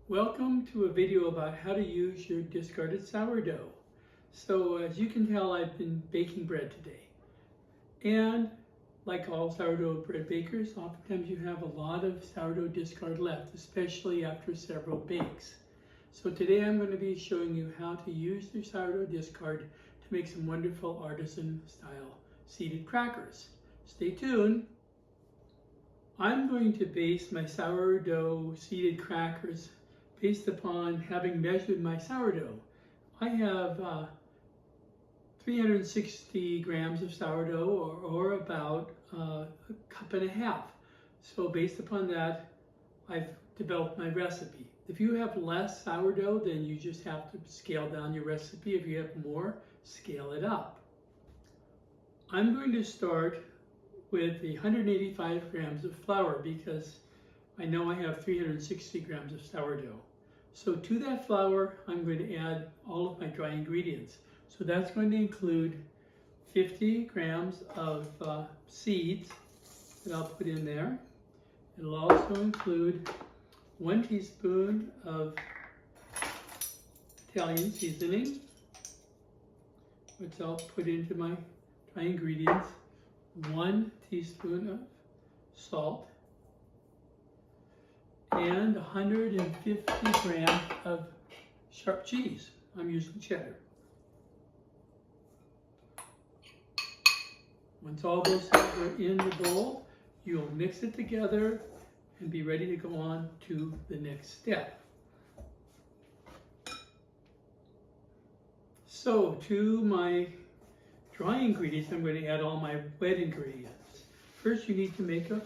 Welcome to a video about how to use your discarded sourdough. So as you can tell, I've been baking bread today. And like all sourdough bread bakers, oftentimes you have a lot of sourdough discard left, especially after several bakes. So today I'm going to be showing you how to use your sourdough discard to make some wonderful artisan style seeded crackers. Stay tuned. I'm going to base my sourdough seeded crackers based upon having measured my sourdough. I have 360 grams of sourdough or about a cup and a half. So based upon that, I've developed my recipe. If you have less sourdough, then you just have to scale down your recipe. If you have more, scale it up. I'm going to start with 185 grams of flour because I know I have 360 grams of sourdough. So to that flour, I'm going to add all of my dry ingredients. So that's going to include 50 grams of seeds that I'll put in there. It'll also include 1 teaspoon of Italian seasoning, which I'll put into my dry ingredients. 1 teaspoon of salt, and 150 grams of sharp cheese. I'm using cheddar. Once all those are in the bowl, you'll mix it together and be ready to go on to the next step. So to my dry ingredients, I'm going to add all my wet ingredients. First, you need to make a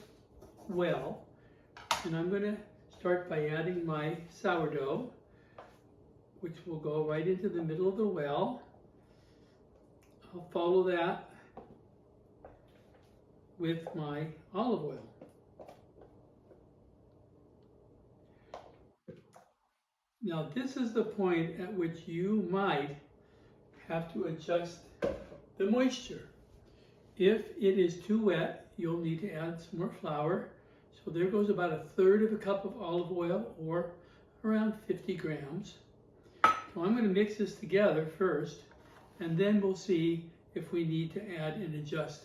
well, and I'm going to start by adding my sourdough, which will go right into the middle of the well. I'll follow that with my olive oil. Now this is the point at which you might have to adjust the moisture. If it is too wet, you'll need to add some more flour. So there goes about 1/3 of a cup of olive oil, or around 50 grams. So I'm going to mix this together first, and then we'll see if we need to add and adjust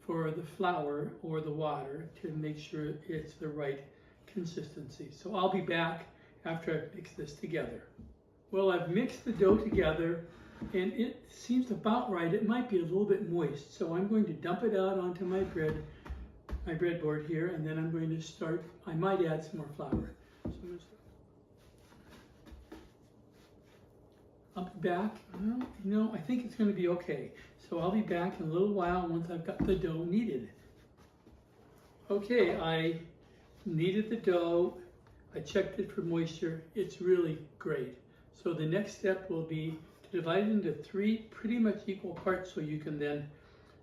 for the flour or the water to make sure it's the right consistency. So I'll be back after I've mixed this together. Well, I've mixed the dough together, and it seems about right. It might be a little bit moist, so I'm going to dump it out onto my breadboard here, and then I'm going to start. I might add some more flour. So I'm going to start. I'll be back. I think it's going to be okay. So I'll be back in a little while once I've got the dough kneaded. Okay, I kneaded the dough. I checked it for moisture. It's really great. So the next step will be to divide it into 3 pretty much equal parts so you can then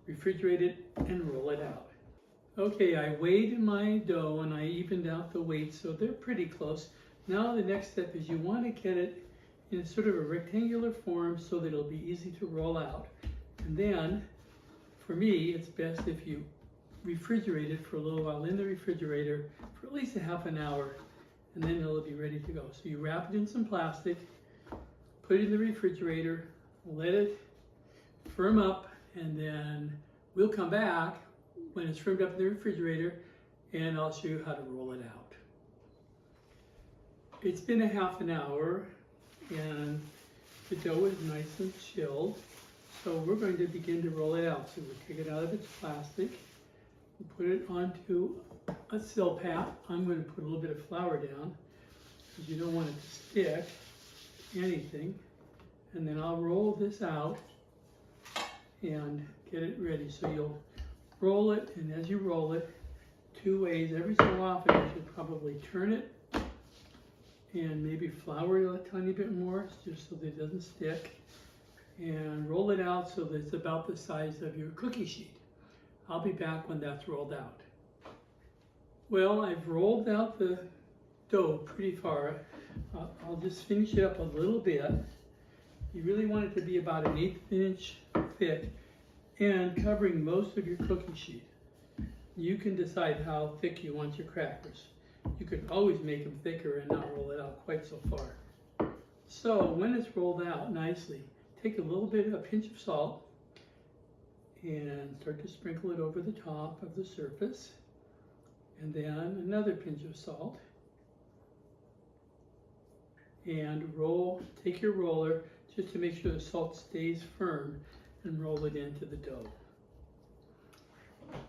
refrigerate it and roll it out. Okay, I weighed my dough and I evened out the weight, so they're pretty close. Now the next step is you want to get it in sort of a rectangular form so that it'll be easy to roll out. And then, for me, it's best if you refrigerate it for a little while in the refrigerator for at least a half an hour, and then it'll be ready to go. So you wrap it in some plastic, put it in the refrigerator, let it firm up, and then we'll come back when it's firmed up in the refrigerator, and I'll show you how to roll it out. It's been a half an hour, and the dough is nice and chilled, so we're going to begin to roll it out. So we'll take it out of its plastic, we'll put it onto a sill pat. I'm going to put a little bit of flour down because you don't want it to stick anything, and then I'll roll this out and get it ready. So you'll roll it, and as you roll it, 2 ways. Every so often you should probably turn it and maybe flour it a tiny bit more just so that it doesn't stick, and roll it out so that it's about the size of your cookie sheet. I'll be back when that's rolled out. Well, I've rolled out the dough pretty far. I'll just finish it up a little bit. You really want it to be about 1/8 inch thick and covering most of your cookie sheet. You can decide how thick you want your crackers. You could always make them thicker and not roll it out quite so far. So when it's rolled out nicely, take a little bit, a pinch of salt, and start to sprinkle it over the top of the surface. And then another pinch of salt. And roll, take your roller just to make sure the salt stays firm, and roll it into the dough.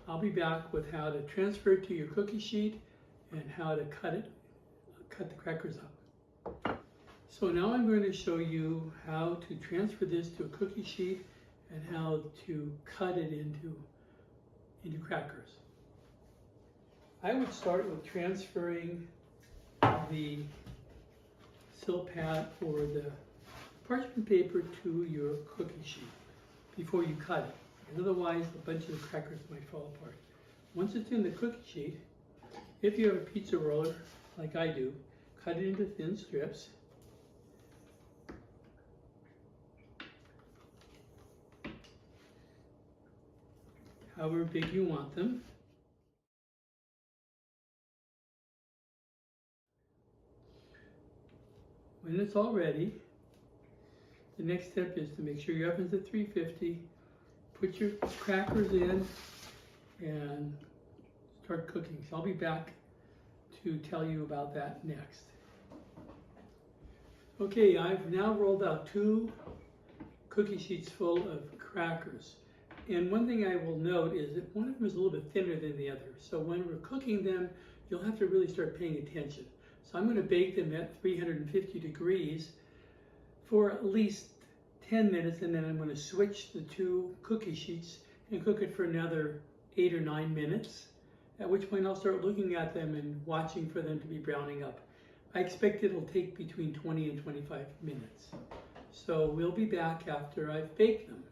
I'll be back with how to transfer it to your cookie sheet and how to cut the crackers up. So now I'm going to show you how to transfer this to a cookie sheet and how to cut it into crackers. I would start with transferring the silpat or the parchment paper to your cookie sheet before you cut it. And otherwise, a bunch of the crackers might fall apart. Once it's in the cookie sheet, if you have a pizza roller, like I do, cut it into thin strips. However big you want them. When it's all ready, the next step is to make sure your oven's at 350. Put your crackers in and start cooking. So I'll be back to tell you about that next. Okay, I've now rolled out 2 cookie sheets full of crackers. And one thing I will note is that one of them is a little bit thinner than the other. So when we're cooking them, you'll have to really start paying attention. So I'm going to bake them at 350 degrees for at least 10 minutes, and then I'm going to switch the 2 cookie sheets and cook it for another 8 or 9 minutes, at which point I'll start looking at them and watching for them to be browning up. I expect it'll take between 20 and 25 minutes. So we'll be back after I've baked them.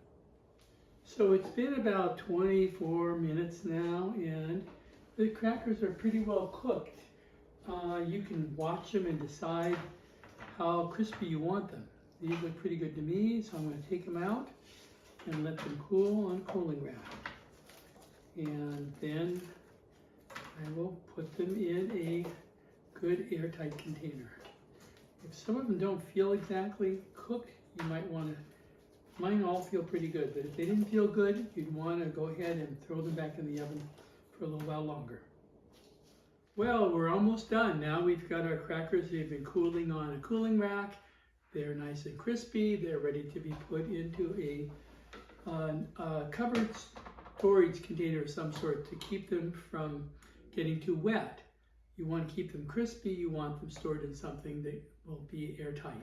So it's been about 24 minutes now, and the crackers are pretty well cooked. You can watch them and decide how crispy you want them. These look pretty good to me, so I'm going to take them out and let them cool on cooling rack. And then I will put them in a good airtight container. If some of them don't feel exactly cooked, you might want to, mine all feel pretty good, but if they didn't feel good, you'd want to go ahead and throw them back in the oven for a little while longer. Well, we're almost done. Now we've got our crackers. They've been cooling on a cooling rack. They're nice and crispy. They're ready to be put into a covered storage container of some sort to keep them from getting too wet. You want to keep them crispy. You want them stored in something that will be airtight.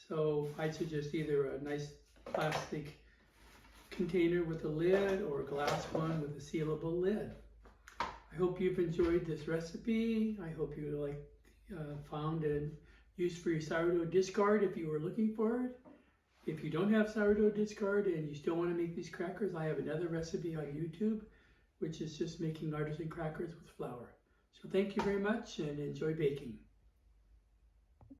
So I'd suggest either a nice plastic container with a lid or a glass one with a sealable lid. I hope you've enjoyed this recipe. I hope you found a use for your sourdough discard if you were looking for it. If you don't have sourdough discard and you still want to make these crackers, I have another recipe on YouTube, which is just making artisan crackers with flour. So thank you very much and enjoy baking.